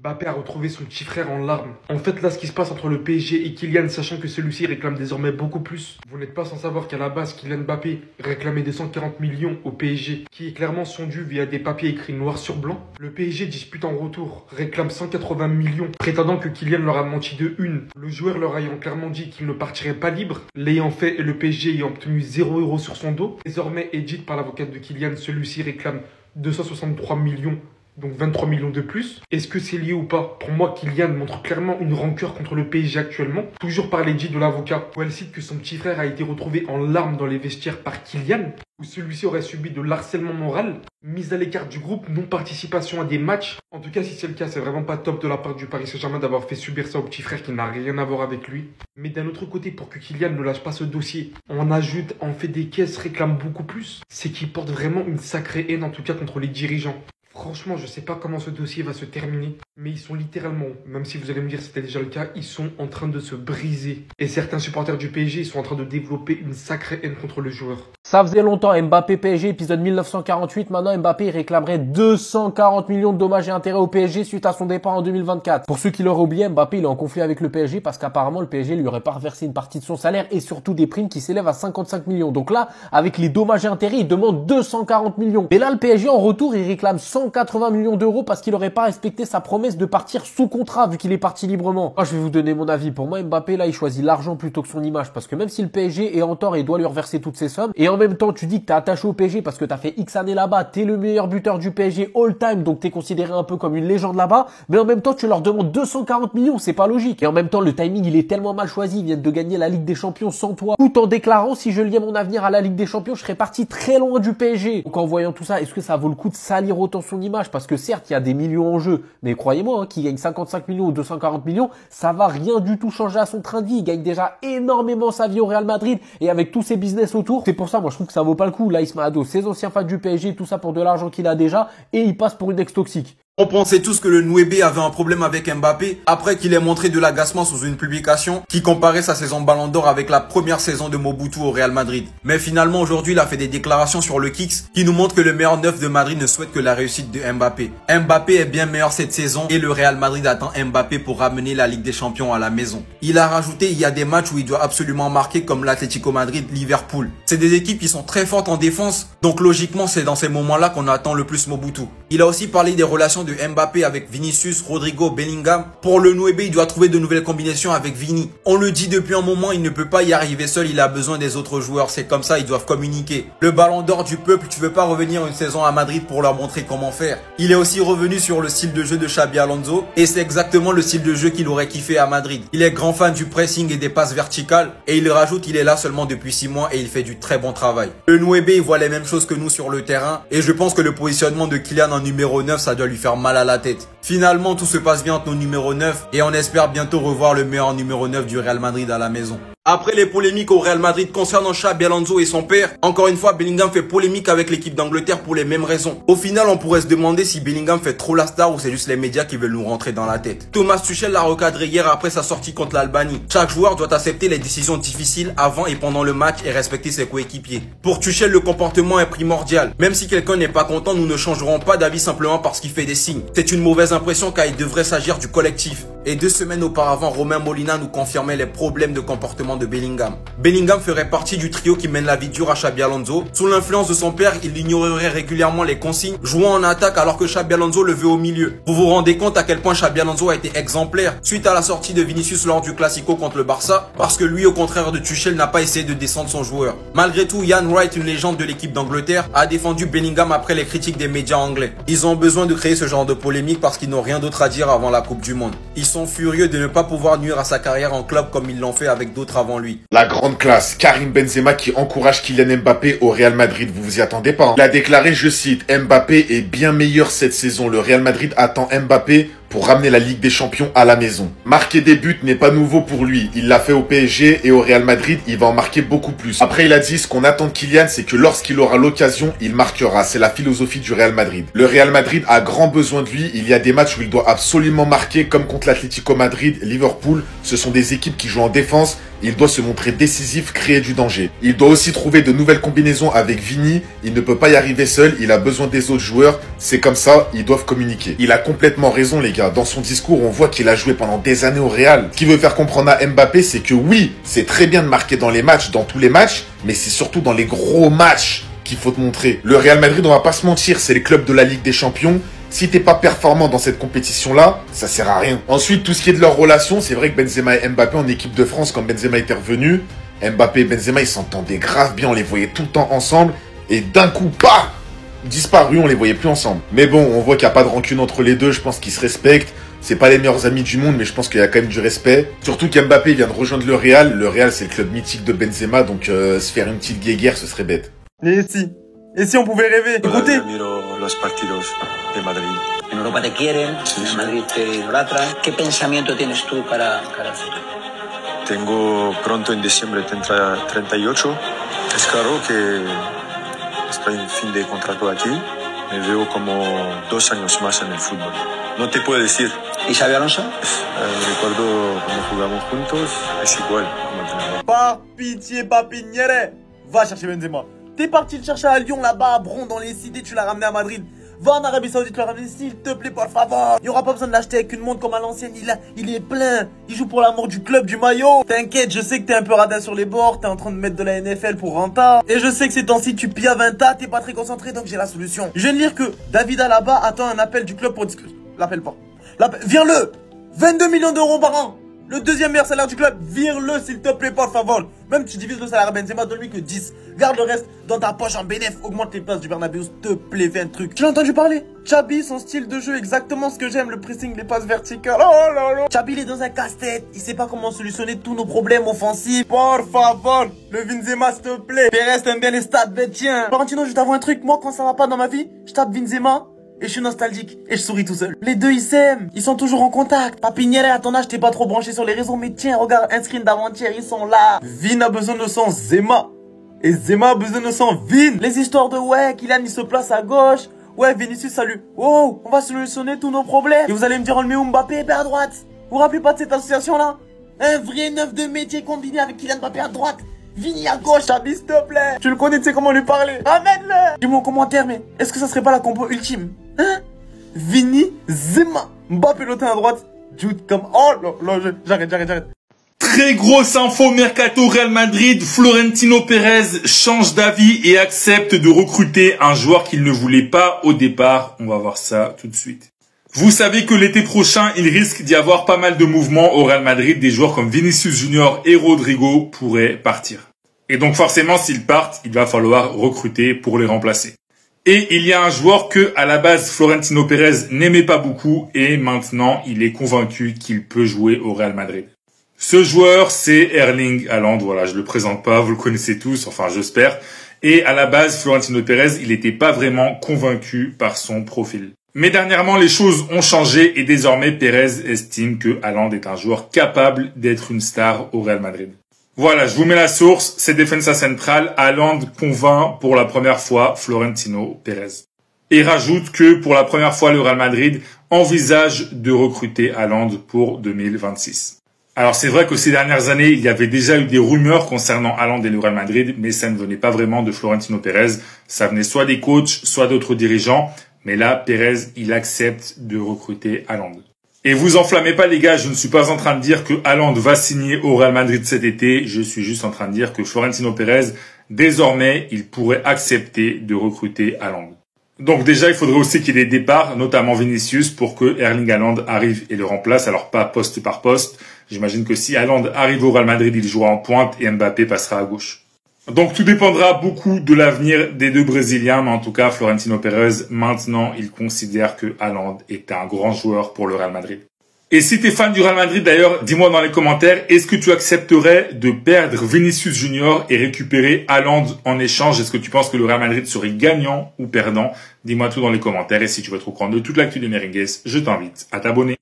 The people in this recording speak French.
Mbappé a retrouvé son petit frère en larmes. En fait, là, ce qui se passe entre le PSG et Kylian, sachant que celui-ci réclame désormais beaucoup plus, vous n'êtes pas sans savoir qu'à la base, Kylian Mbappé réclamait des 140 millions au PSG, qui est clairement son dû via des papiers écrits noir sur blanc. Le PSG dispute en retour, réclame 180 millions, prétendant que Kylian leur a menti de une. Le joueur leur ayant clairement dit qu'il ne partirait pas libre, l'ayant fait et le PSG ayant obtenu 0 € sur son dos. Désormais, édite par l'avocate de Kylian, celui-ci réclame 263 millions. Donc 23 millions de plus. Est-ce que c'est lié ou pas? Pour moi, Kylian montre clairement une rancœur contre le PSG actuellement. Toujours par les dits de l'avocat, où elle cite que son petit frère a été retrouvé en larmes dans les vestiaires par Kylian, où celui-ci aurait subi de l'harcèlement moral, mise à l'écart du groupe, non-participation à des matchs. En tout cas, si c'est le cas, c'est vraiment pas top de la part du Paris Saint-Germain d'avoir fait subir ça au petit frère qui n'a rien à voir avec lui. Mais d'un autre côté, pour que Kylian ne lâche pas ce dossier, on ajoute, en fait des caisses, réclame beaucoup plus, c'est qu'il porte vraiment une sacrée haine, en tout cas contre les dirigeants. Franchement, je sais pas comment ce dossier va se terminer, mais ils sont littéralement, même si vous allez me dire que c'était déjà le cas, ils sont en train de se briser. Et certains supporters du PSG, ils sont en train de développer une sacrée haine contre le joueur. Ça faisait longtemps, Mbappé PSG, épisode 1948. Maintenant, Mbappé réclamerait 240 millions de dommages et intérêts au PSG suite à son départ en 2024. Pour ceux qui l'auraient oublié, Mbappé il est en conflit avec le PSG parce qu'apparemment le PSG lui aurait pas reversé une partie de son salaire et surtout des primes qui s'élèvent à 55 millions. Donc là, avec les dommages et intérêts, il demande 240 millions. Mais là, le PSG en retour, il réclame 180 millions d'euros parce qu'il n'aurait pas respecté sa promesse de partir sous contrat vu qu'il est parti librement. Moi, je vais vous donner mon avis. Pour moi, Mbappé là, il choisit l'argent plutôt que son image parce que même si le PSG est en tort et doit lui reverser toutes ces sommes, et en même temps, tu dis que t'es attaché au PSG parce que t'as fait X années là-bas, t'es le meilleur buteur du PSG all time, donc t'es considéré un peu comme une légende là-bas, mais en même temps, tu leur demandes 240 millions, c'est pas logique. Et en même temps, le timing, il est tellement mal choisi, ils viennent de gagner la Ligue des Champions sans toi, tout en déclarant si je liais mon avenir à la Ligue des Champions, je serais parti très loin du PSG. Donc en voyant tout ça, est-ce que ça vaut le coup de salir autant son image? Parce que certes, il y a des millions en jeu, mais croyez-moi, qu'il gagne 55 millions ou 240 millions, ça va rien du tout changer à son train de vie. Il gagne déjà énormément sa vie au Real Madrid et avec tous ses business autour. C'est pour ça, moi, je trouve que ça vaut pas le coup. Là, il se met à dos ses anciens fans du PSG, tout ça pour de l'argent qu'il a déjà, et il passe pour une ex-toxique. On pensait tous que le Nouébé avait un problème avec Mbappé après qu'il ait montré de l'agacement sous une publication qui comparait sa saison Ballon d'Or avec la première saison de Mobutu au Real Madrid. Mais finalement aujourd'hui il a fait des déclarations sur le Kicks qui nous montrent que le meilleur neuf de Madrid ne souhaite que la réussite de Mbappé. Mbappé est bien meilleur cette saison et le Real Madrid attend Mbappé pour ramener la Ligue des Champions à la maison. Il a rajouté il y a des matchs où il doit absolument marquer comme l'Atlético Madrid, Liverpool. C'est des équipes qui sont très fortes en défense, donc logiquement c'est dans ces moments-là qu'on attend le plus Mobutu. Il a aussi parlé des relations de Mbappé avec Vinicius, Rodrigo, Bellingham. Pour le Nouébé, il doit trouver de nouvelles combinaisons avec Vini. On le dit depuis un moment, il ne peut pas y arriver seul, il a besoin des autres joueurs. C'est comme ça, ils doivent communiquer. Le ballon d'or du peuple, tu veux pas revenir une saison à Madrid pour leur montrer comment faire. Il est aussi revenu sur le style de jeu de Xabi Alonso et c'est exactement le style de jeu qu'il aurait kiffé à Madrid. Il est grand fan du pressing et des passes verticales et il rajoute qu'il est là seulement depuis 6 mois et il fait du très bon travail. Le Nouébé, il voit les mêmes choses que nous sur le terrain et je pense que le positionnement de Kylian en numéro 9, ça doit lui faire mal à la tête. Finalement, tout se passe bien entre nos numéros 9 et on espère bientôt revoir le meilleur numéro 9 du Real Madrid à la maison. Après les polémiques au Real Madrid concernant Xabi Alonso et son père, encore une fois, Bellingham fait polémique avec l'équipe d'Angleterre pour les mêmes raisons. Au final, on pourrait se demander si Bellingham fait trop la star ou c'est juste les médias qui veulent nous rentrer dans la tête. Thomas Tuchel l'a recadré hier après sa sortie contre l'Albanie. Chaque joueur doit accepter les décisions difficiles avant et pendant le match et respecter ses coéquipiers. Pour Tuchel, le comportement est primordial. Même si quelqu'un n'est pas content, nous ne changerons pas d'avis simplement parce qu'il fait des signes. C'est une mauvaise impression car il devrait s'agir du collectif. Et 2 semaines auparavant, Romain Molina nous confirmait les problèmes de comportement de Bellingham. Bellingham ferait partie du trio qui mène la vie dure à Xabi Alonso. Sous l'influence de son père, il ignorerait régulièrement les consignes, jouant en attaque alors que Xabi Alonso le veut au milieu. Vous vous rendez compte à quel point Xabi Alonso a été exemplaire suite à la sortie de Vinicius lors du Classico contre le Barça, parce que lui, au contraire de Tuchel, n'a pas essayé de descendre son joueur. Malgré tout, Ian Wright, une légende de l'équipe d'Angleterre, a défendu Bellingham après les critiques des médias anglais. Ils ont besoin de créer ce genre de polémique parce qu'ils n'ont rien d'autre à dire avant la Coupe du Monde. Ils sont furieux de ne pas pouvoir nuire à sa carrière en club comme ils l'ont fait avec d'autres avant lui. La grande classe, Karim Benzema qui encourage Kylian Mbappé au Real Madrid, vous vous y attendez pas, hein. Il a déclaré, je cite, Mbappé est bien meilleur cette saison, le Real Madrid attend Mbappé pour ramener la Ligue des Champions à la maison. Marquer des buts n'est pas nouveau pour lui. Il l'a fait au PSG et au Real Madrid, il va en marquer beaucoup plus. Après, il a dit ce qu'on attend de Kylian, c'est que lorsqu'il aura l'occasion, il marquera. C'est la philosophie du Real Madrid. Le Real Madrid a grand besoin de lui. Il y a des matchs où il doit absolument marquer, comme contre l'Atlético Madrid, Liverpool. Ce sont des équipes qui jouent en défense Il doit se montrer décisif, créer du danger. Il doit aussi trouver de nouvelles combinaisons avec Vini. Il ne peut pas y arriver seul, il a besoin des autres joueurs. C'est comme ça, ils doivent communiquer. Il a complètement raison les gars. Dans son discours, on voit qu'il a joué pendant des années au Real. Ce qui veut faire comprendre à Mbappé, c'est que oui, c'est très bien de marquer dans les matchs, dans tous les matchs, mais c'est surtout dans les gros matchs qu'il faut te montrer. Le Real Madrid, on va pas se mentir, c'est le club de la Ligue des Champions. Si t'es pas performant dans cette compétition-là, ça sert à rien. Ensuite, tout ce qui est de leur relation, c'est vrai que Benzema et Mbappé en équipe de France, quand Benzema était revenu, Mbappé et Benzema, ils s'entendaient grave bien, on les voyait tout le temps ensemble. Et d'un coup, bah, disparu, on les voyait plus ensemble. Mais bon, on voit qu'il n'y a pas de rancune entre les deux, je pense qu'ils se respectent. C'est pas les meilleurs amis du monde, mais je pense qu'il y a quand même du respect. Surtout qu'Mbappé vient de rejoindre le Real. Le Real, c'est le club mythique de Benzema, donc se faire une petite guéguerre, ce serait bête. Et si on pouvait rêver? Écoutez. Los partidos de Madrid. En Europa te quieren, en Madrid te idolatran. ¿Qué pensamiento tienes tú cara al futuro? Tengo pronto en diciembre 38. Es claro que estoy en fin de contrato aquí. Me veo como 2 años más en el fútbol. No te puedo decir. ¿Y Xabi Alonso? Recuerdo cuando jugamos juntos, es igual como entrenador. Par pitié, Papiniere, va chercher Benzema. T'es parti le chercher à Lyon, là-bas, à Bron, dans les cités, tu l'as ramené à Madrid. Va en Arabie Saoudite, tu l'as ramené, s'il te plaît, por favor. Il n'y aura pas besoin de l'acheter avec une montre comme à l'ancienne, il est plein. Il joue pour l'amour du club, du maillot. T'inquiète, je sais que t'es un peu radin sur les bords, t'es en train de mettre de la NFL pour Renta. Et je sais que ces temps-ci, tu pilles à 20 tas, t'es pas très concentré, donc j'ai la solution. Je viens de lire que David Alaba attend un appel du club pour discuter. L'appelle pas. Vire-le! 22 millions d'euros par an! Le deuxième meilleur salaire du club, vire-le s'il te plaît, por favor. Même tu divises le salaire à Benzema, donne-lui que 10. Garde le reste dans ta poche en bénéf. Augmente les places du Bernabéu, s'il te plaît, fais un truc. Tu l'as entendu parler? Xabi, son style de jeu, exactement ce que j'aime, le pressing, les passes verticales. Oh là là. Xabi, il est dans un casse-tête. Il sait pas comment solutionner tous nos problèmes offensifs. Por favor, le Benzema, s'il te plaît. Pérez, t'aimes bien les stats, ben tiens. Valentino, je t'avoue un truc. Moi, quand ça va pas dans ma vie, je tape Benzema. Et je suis nostalgique. Et je souris tout seul. Les deux, ils s'aiment. Ils sont toujours en contact. Papinière, à ton âge, t'es pas trop branché sur les réseaux. Mais tiens, regarde, un screen d'avant-hier, ils sont là. Vin a besoin de son Zema. Et Zema a besoin de son Vin. Les histoires de ouais, Kylian, il se place à gauche. Ouais, Vinicius, salut. Wow, on va solutionner tous nos problèmes. Et vous allez me dire, on le met où Mbappé, à droite. Vous vous rappelez pas de cette association-là? Un vrai neuf de métier combiné avec Kylian Mbappé à droite. Vini à gauche, Xabi, s'il te plaît. Tu le connais, tu sais comment lui parler. Ramène-le. Dis-moi en commentaire, mais est-ce que ça serait pas la compo ultime? Hein? Vini, Zema, Mbappé l'autre à droite, Jude comme... Oh là, j'arrête. Très grosse info mercato Real Madrid, Florentino Pérez change d'avis et accepte de recruter un joueur qu'il ne voulait pas au départ. On va voir ça tout de suite. Vous savez que l'été prochain, il risque d'y avoir pas mal de mouvements au Real Madrid. Des joueurs comme Vinicius Junior et Rodrigo pourraient partir. Et donc forcément, s'ils partent, il va falloir recruter pour les remplacer. Et il y a un joueur que, à la base, Florentino Pérez n'aimait pas beaucoup et maintenant, il est convaincu qu'il peut jouer au Real Madrid. Ce joueur, c'est Erling Haaland. Voilà, je le présente pas, vous le connaissez tous, enfin j'espère. Et à la base, Florentino Pérez, il n'était pas vraiment convaincu par son profil. Mais dernièrement, les choses ont changé et désormais, Pérez estime que Haaland est un joueur capable d'être une star au Real Madrid. Voilà, je vous mets la source, c'est Defensa Central, Haaland convainc pour la première fois Florentino Pérez. Et rajoute que pour la première fois, le Real Madrid envisage de recruter Haaland pour 2026. Alors c'est vrai que ces dernières années, il y avait déjà eu des rumeurs concernant Haaland et le Real Madrid, mais ça ne venait pas vraiment de Florentino Pérez. Ça venait soit des coachs, soit d'autres dirigeants. Mais là, Pérez, il accepte de recruter Haaland. Et vous enflammez pas les gars, je ne suis pas en train de dire que Haaland va signer au Real Madrid cet été. Je suis juste en train de dire que Florentino Pérez, désormais, il pourrait accepter de recruter Haaland. Donc déjà, il faudrait aussi qu'il y ait des départs, notamment Vinicius, pour que Erling Haaland arrive et le remplace. Alors pas poste par poste. J'imagine que si Haaland arrive au Real Madrid, il jouera en pointe et Mbappé passera à gauche. Donc tout dépendra beaucoup de l'avenir des deux Brésiliens, mais en tout cas, Florentino Pérez, maintenant, il considère que Haaland est un grand joueur pour le Real Madrid. Et si tu es fan du Real Madrid d'ailleurs, dis-moi dans les commentaires, est-ce que tu accepterais de perdre Vinicius Junior et récupérer Haaland en échange? Est-ce que tu penses que le Real Madrid serait gagnant ou perdant? Dis-moi tout dans les commentaires et si tu veux être au courant de toute l'actu des Merengues, je t'invite à t'abonner.